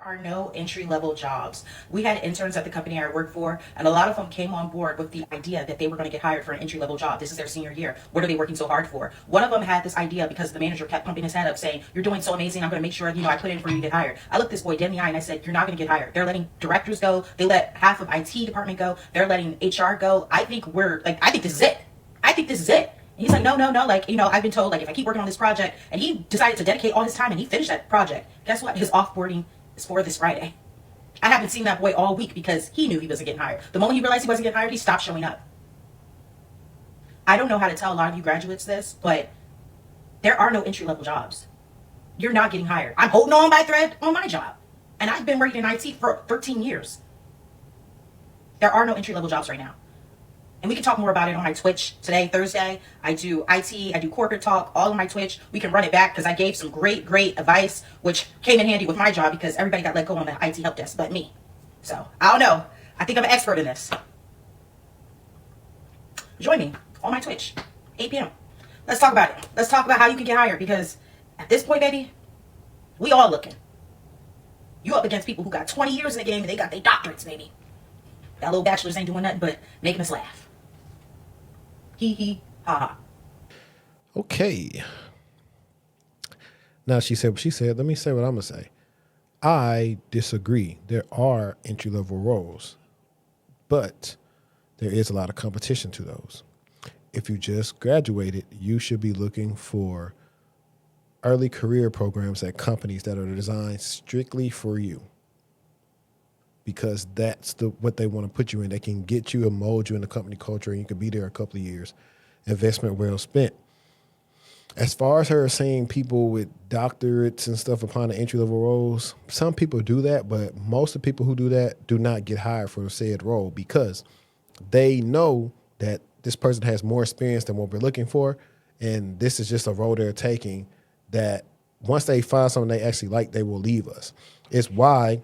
are no entry-level jobs. We had interns at the company I worked for, and a lot of them came on board with the idea that they were going to get hired for an entry-level job. This is their senior year. What are they working so hard for? One of them had this idea because the manager kept pumping his head up saying, you're doing so amazing, I'm going to make sure, I put in for you to get hired. I looked this boy dead in the eye and I said, you're not going to get hired. They're letting directors go. They let half of IT department go. They're letting HR go. I think this is it. I think this is it. He's like, no. I've been told, if I keep working on this project, and he decided to dedicate all his time and he finished that project. Guess what? His offboarding is for this Friday. I haven't seen that boy all week because he knew he wasn't getting hired. The moment he realized he wasn't getting hired, he stopped showing up. I don't know how to tell a lot of you graduates this, but there are no entry-level jobs. You're not getting hired. I'm holding on by a thread on my job. And I've been working in IT for 13 years. There are no entry-level jobs right now. And we can talk more about it on my Twitch today, Thursday. I do IT, I do corporate talk, all on my Twitch. We can run it back because I gave some great advice, which came in handy with my job because everybody got let go on the IT help desk but me. So, I don't know. I think I'm an expert in this. Join me on my Twitch, 8 p.m. Let's talk about it. Let's talk about how you can get hired because at this point, baby, we all looking. You up against people who got 20 years in the game and they got their doctorates, baby. That little bachelor's ain't doing nothing but making us laugh. Hee ha ha. Okay. Now she said what she said. Let me say what I'm going to say. I disagree. There are entry-level roles, but there is a lot of competition to those. If you just graduated, you should be looking for early career programs at companies that are designed strictly for you, because that's what they want to put you in. They can get you and mold you in the company culture, and you can be there a couple of years. Investment well spent. As far as her saying people with doctorates and stuff upon the entry-level roles, some people do that, but most of the people who do that do not get hired for the said role because they know that this person has more experience than what we're looking for, and this is just a role they're taking that once they find something they actually like, they will leave us. It's why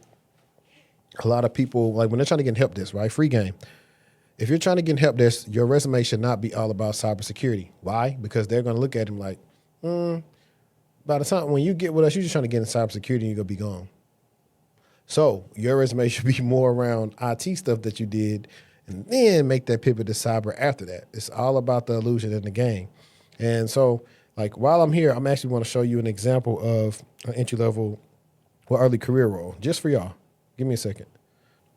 a lot of people, when they're trying to get help desk, right? Free game. If you're trying to get help desk, your resume should not be all about cybersecurity. Why? Because they're going to look at him like, by the time when you get with us, you're just trying to get in cybersecurity and you're going to be gone. So your resume should be more around IT stuff that you did and then make that pivot to cyber after that. It's all about the illusion in the game. And so, while I'm here, I'm actually want to show you an example of an entry-level or early career role just for y'all. Give me a second.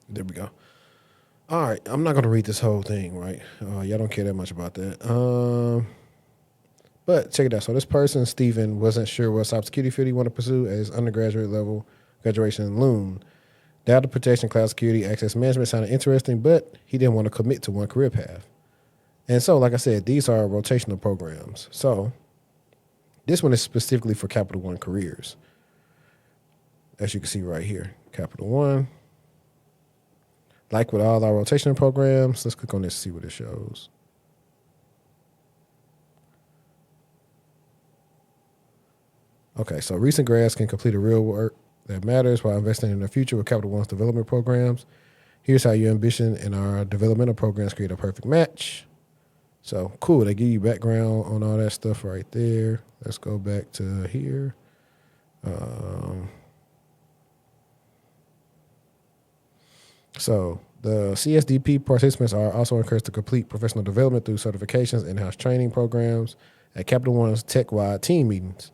There we go. All right. I'm not going to read this whole thing, right? Y'all don't care that much about that. But check it out. So this person, Steven, wasn't sure what cybersecurity field he wanted to pursue at his undergraduate level graduation loomed. Data protection, cloud security, access management sounded interesting, but he didn't want to commit to one career path. And so, like I said, these are rotational programs. So this one is specifically for Capital One careers. As you can see right here, Capital One. Like with all our rotational programs, let's click on this to see what it shows. Okay, so recent grads can complete a real work that matters while investing in the future with Capital One's development programs. Here's how your ambition and our developmental programs create a perfect match. So cool, they give you background on all that stuff right there. Let's go back to here. So the CSDP participants are also encouraged to complete professional development through certifications, in-house training programs at Capital One's tech-wide team meetings.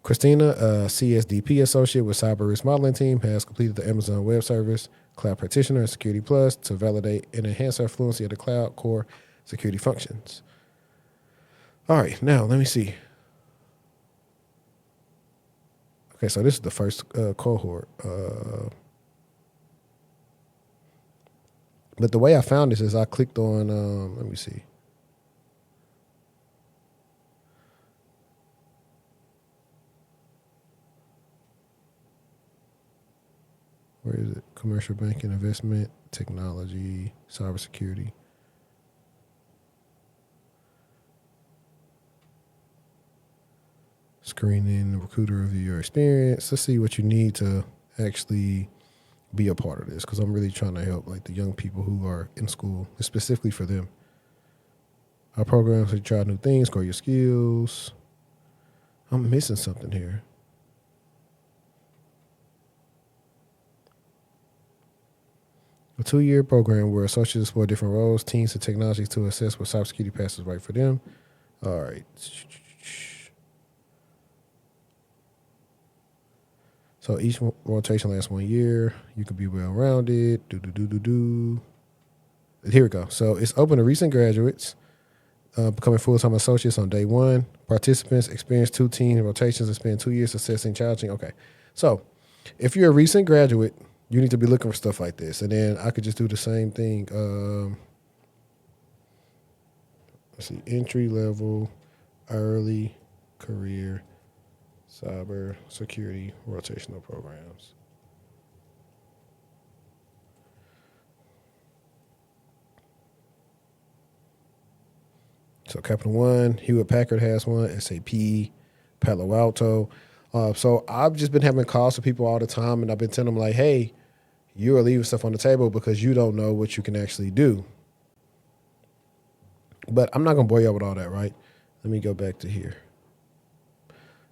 Christina, a CSDP associate with Cyber Risk Modeling Team, has completed the Amazon Web Service, Cloud Practitioner, and Security Plus to validate and enhance her fluency of the cloud core security functions. All right, now let me see. Okay, so this is the first cohort. But the way I found this is I clicked on, let me see. Where is it? Commercial banking, investment, technology, cybersecurity. Screening, recruiter review your experience. Let's see what you need to actually be a part of this, because I'm really trying to help the young people who are in school, specifically for them. Our programs, we try new things, grow your skills. I'm missing something here. A 2-year program where associates explore different roles, teams, and technologies to assess what cybersecurity path is right for them. All right. So each rotation lasts 1 year. You can be well-rounded. Here we go. So it's open to recent graduates becoming full-time associates on day one. Participants experience 2 team rotations and spend 2 years assessing, challenging. Okay. So if you're a recent graduate, you need to be looking for stuff like this. And then I could just do the same thing. Let's see, entry level, early career, cyber security, rotational programs. So Capital One, Hewlett Packard has one, SAP, Palo Alto. So I've just been having calls with people all the time, and I've been telling them like, hey, you are leaving stuff on the table because you don't know what you can actually do. But I'm not going to bore you up with all that, right? Let me go back to here.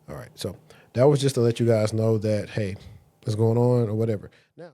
All right. So that was just to let you guys know that, hey, what's going on or whatever. Now,